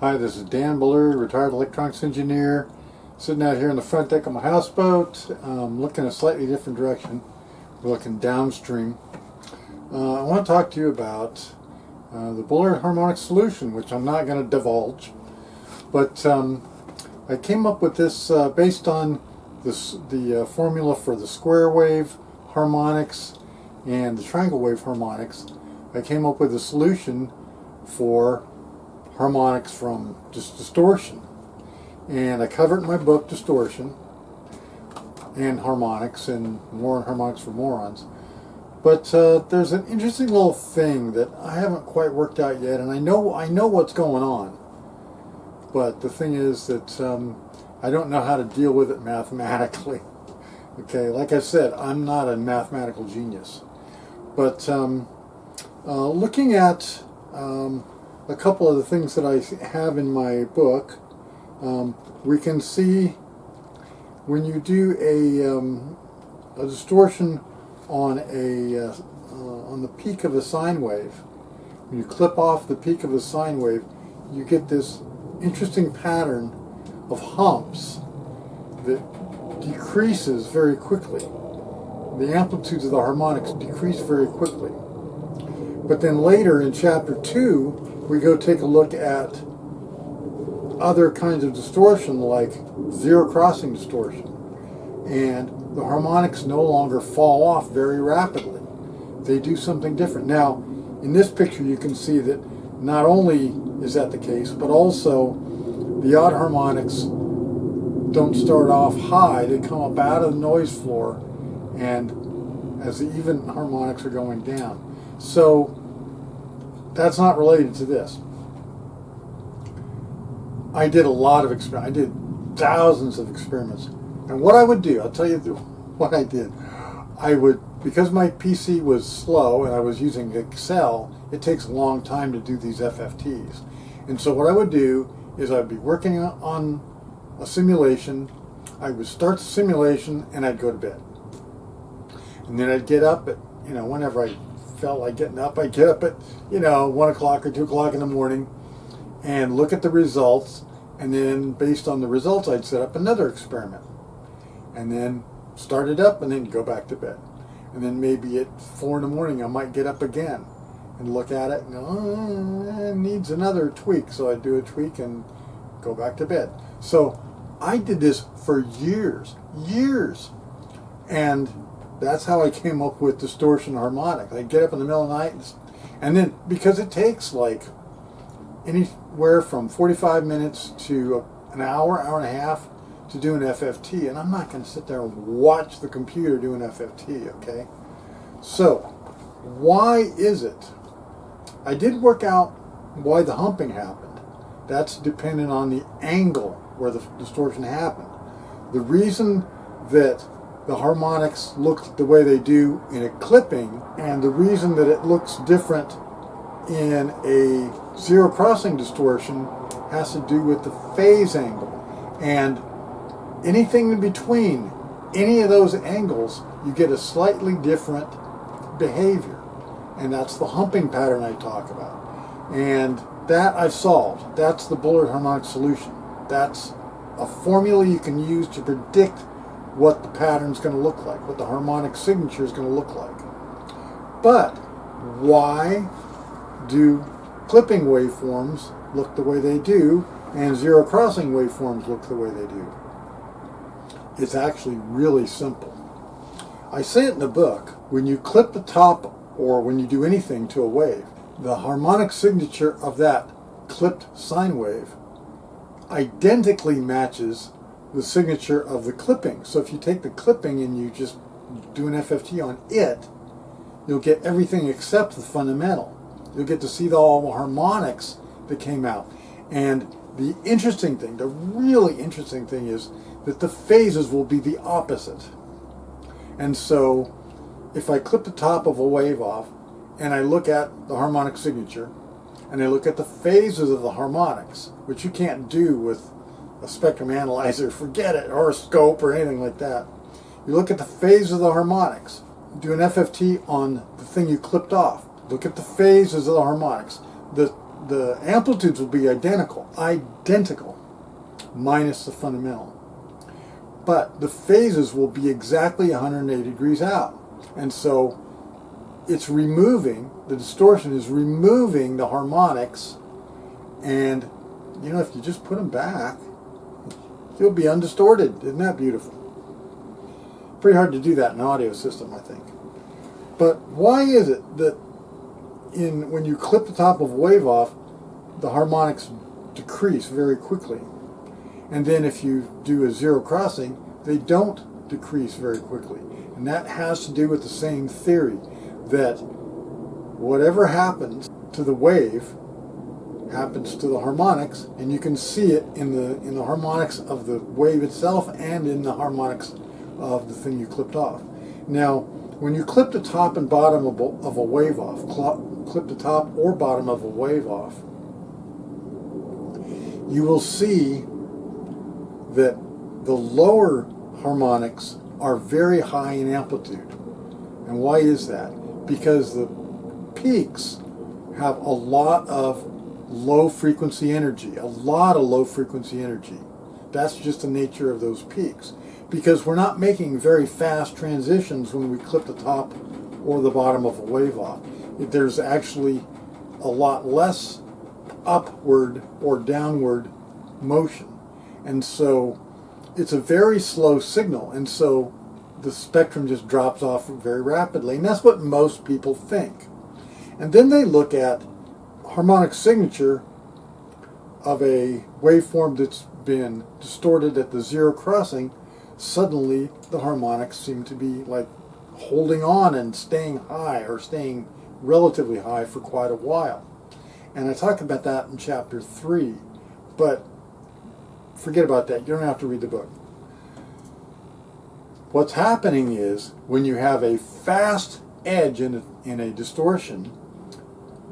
Hi, this is Dan Bullard, retired electronics engineer, sitting out here on the front deck of my houseboat, looking a slightly different direction. We're looking downstream. I want to talk to you about the Bullard harmonic solution, which I'm not going to divulge, but I came up with this based on the formula for the square wave harmonics and the triangle wave harmonics. I came up with a solution for harmonics from just distortion, and I cover it in my book Distortion and Harmonics, and more on Harmonics for Morons. But there's an interesting little thing that I haven't quite worked out yet, and I know what's going on, but the thing is that I don't know how to deal with it mathematically. Okay, like I said, I'm not a mathematical genius, but looking at a couple of the things that I have in my book, we can see when you do a distortion on on the peak of a sine wave, when you clip off the peak of a sine wave, you get this interesting pattern of humps that decreases very quickly. The amplitudes of the harmonics decrease very quickly. But then later in chapter 2, we go take a look at other kinds of distortion, like zero crossing distortion, and the harmonics no longer fall off very rapidly. They do something different. Now, in this picture you can see that not only is that the case, but also the odd harmonics don't start off high. They come up out of the noise floor, and as the even harmonics are going down. So that's not related to this. I did a lot of experiments. I did thousands of experiments. And what I would do, I'll tell you what I did. I would, because my PC was slow and I was using Excel, it takes a long time to do these FFTs. And so what I would do is I'd be working on a simulation. I would start the simulation and I'd go to bed. And then I'd get up at, whenever I felt like getting up, I'd get up at, 1 o'clock or 2 o'clock in the morning and look at the results, and then based on the results I'd set up another experiment and then start it up and then go back to bed. And then maybe at 4 in the morning I might get up again and look at it and go, oh, it needs another tweak, so I'd do a tweak and go back to bed. So I did this for years, and that's how I came up with distortion harmonic. I'd get up in the middle of the night, and then because it takes like anywhere from 45 minutes to an hour and a half to do an FFT, and I'm not going to sit there and watch the computer do an FFT, okay? So, why is it? I did work out why the humping happened. That's dependent on the angle where the distortion happened. The reason that the harmonics look the way they do in a clipping, and the reason that it looks different in a zero crossing distortion has to do with the phase angle. And anything in between any of those angles, you get a slightly different behavior. And that's the humping pattern I talk about. And that I've solved. That's the Bullard harmonic solution. That's a formula you can use to predict what the pattern's going to look like, what the harmonic signature is going to look like. But why do clipping waveforms look the way they do and zero crossing waveforms look the way they do? It's actually really simple. I say it in the book. When you clip the top, or when you do anything to a wave, the harmonic signature of that clipped sine wave identically matches the signature of the clipping. So if you take the clipping and you just do an FFT on it, you'll get everything except the fundamental. You'll get to see all the harmonics that came out. And the interesting thing, the really interesting thing is that the phases will be the opposite. And so if I clip the top of a wave off and I look at the harmonic signature and I look at the phases of the harmonics, which you can't do with a spectrum analyzer, forget it, or a scope or anything like that. You look at the phase of the harmonics, do an FFT on the thing you clipped off, look at the phases of the harmonics. The the amplitudes will be identical, minus the fundamental. But the phases will be exactly 180 degrees out. And so it's removing, the distortion is removing the harmonics, and you know, if you just put them back, you'll be undistorted. Isn't that beautiful? Pretty hard to do that in an audio system, I think. But why is it that when you clip the top of a wave off, the harmonics decrease very quickly? And then if you do a zero crossing, they don't decrease very quickly. And that has to do with the same theory, that whatever happens to the wave happens to the harmonics, and you can see it in the harmonics of the wave itself and in the harmonics of the thing you clipped off. Now, when you clip the top and bottom of a wave off, clip the top or bottom of a wave off, you will see that the lower harmonics are very high in amplitude. And why is that? Because the peaks have a lot of low frequency energy, That's just the nature of those peaks. Because we're not making very fast transitions when we clip the top or the bottom of a wave off. There's actually a lot less upward or downward motion. And so it's a very slow signal, and so the spectrum just drops off very rapidly, and that's what most people think. And then they look at harmonic signature of a waveform that's been distorted at the zero crossing. Suddenly the harmonics seem to be like holding on and staying high, or staying relatively high for quite a while. And I talk about that in chapter 3, but forget about that. You don't have to read the book. What's happening is, when you have a fast edge in a distortion,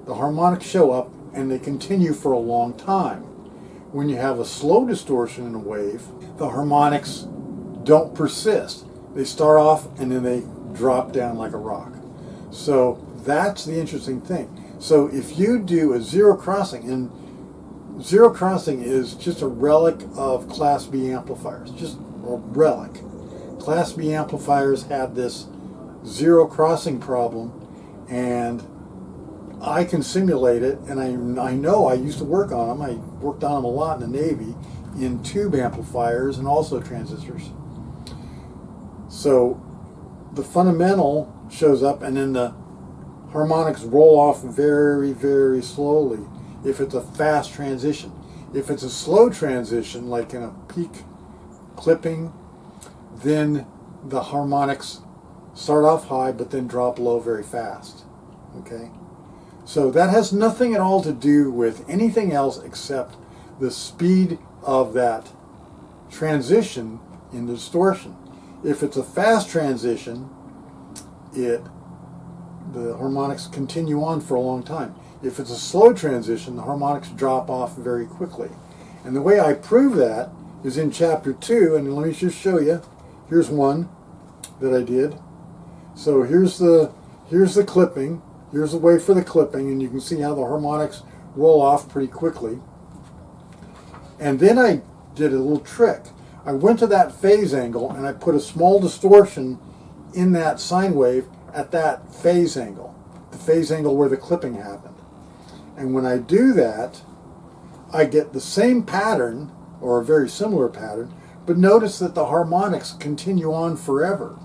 the harmonics show up and they continue for a long time. When you have a slow distortion in a wave, the harmonics don't persist. They start off and then they drop down like a rock. So that's the interesting thing. So if you do a zero crossing, and zero crossing is just a relic of Class B amplifiers, just a relic. Class B amplifiers had this zero crossing problem, and I can simulate it, and I know I used to work on them. I worked on them a lot in the Navy, in tube amplifiers and also transistors. So the fundamental shows up, and then the harmonics roll off very, very slowly if it's a fast transition. If it's a slow transition, like in a peak clipping, then the harmonics start off high but then drop low very fast. Okay? So that has nothing at all to do with anything else except the speed of that transition in distortion. If it's a fast transition, the harmonics continue on for a long time. If it's a slow transition, the harmonics drop off very quickly. And the way I prove that is in chapter 2, and let me just show you. Here's one that I did. So here's the clipping. Here's the way for the clipping, and you can see how the harmonics roll off pretty quickly. And then I did a little trick. I went to that phase angle and I put a small distortion in that sine wave at that phase angle, the phase angle where the clipping happened. And when I do that, I get the same pattern, or a very similar pattern, but notice that the harmonics continue on forever.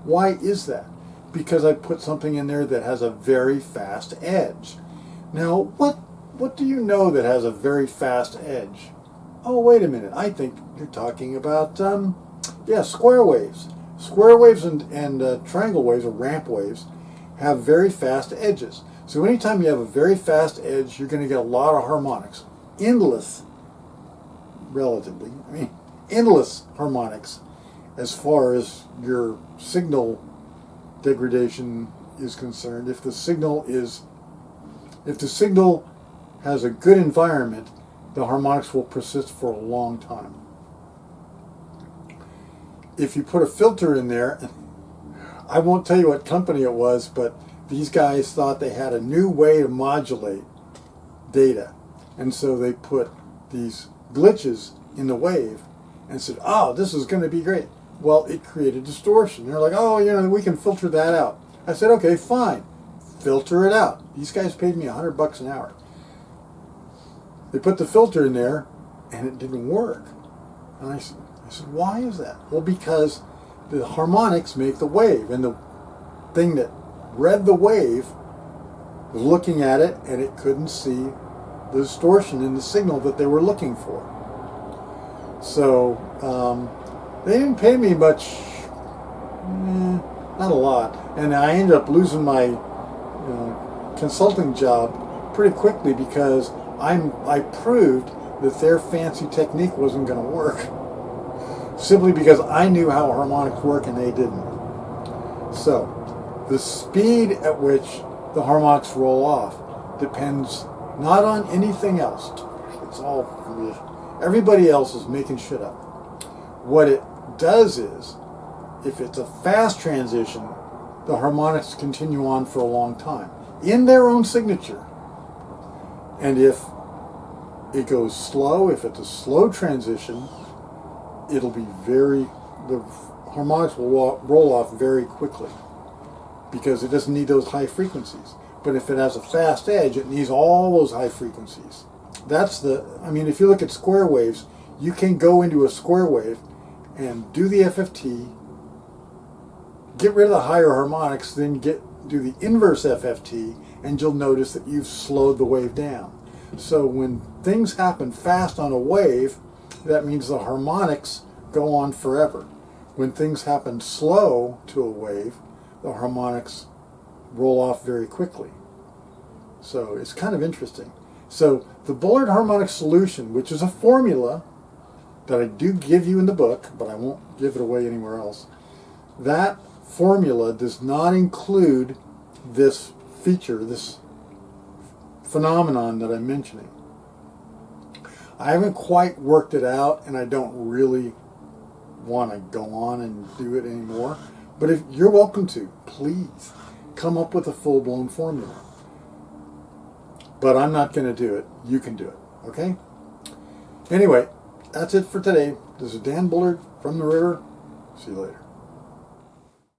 Why is that? Because I put something in there that has a very fast edge. Now, what do you know that has a very fast edge? Oh, wait a minute. I think you're talking about, square waves. Square waves and triangle waves, or ramp waves, have very fast edges. So anytime you have a very fast edge, you're going to get a lot of harmonics. Endless, relatively. Endless harmonics as far as your signal degradation is concerned. If the signal has a good environment, the harmonics will persist for a long time. If you put a filter in there, I won't tell you what company it was, but these guys thought they had a new way to modulate data. And so they put these glitches in the wave and said, oh, this is going to be great. Well, it created distortion. They're like, oh, we can filter that out. I said, okay, fine. Filter it out. These guys paid me $100 an hour. They put the filter in there, and it didn't work. And I said, why is that? Well, because the harmonics make the wave, and the thing that read the wave was looking at it, and it couldn't see the distortion in the signal that they were looking for. So they didn't pay me much, not a lot, and I ended up losing my consulting job pretty quickly because I proved that their fancy technique wasn't going to work, simply because I knew how harmonics work and they didn't. So the speed at which the harmonics roll off depends not on anything else. It's all, everybody else is making shit up. What it does is, if it's a fast transition, the harmonics continue on for a long time in their own signature. And if it goes slow, if it's a slow transition, it'll be the harmonics will roll off very quickly because it doesn't need those high frequencies. But if it has a fast edge, it needs all those high frequencies. If you look at square waves, you can go into a square wave and do the FFT, get rid of the higher harmonics, then do the inverse FFT, and you'll notice that you've slowed the wave down. So when things happen fast on a wave, that means the harmonics go on forever. When things happen slow to a wave, the harmonics roll off very quickly. So it's kind of interesting. So the Bullard harmonic solution, which is a formula that I do give you in the book, but I won't give it away anywhere else, that formula does not include this feature, this phenomenon that I'm mentioning. I haven't quite worked it out, and I don't really want to go on and do it anymore. But if you're welcome to, please come up with a full-blown formula. But I'm not going to do it. You can do it. Okay? Anyway, that's it for today. This is Dan Bullard from the river. See you later.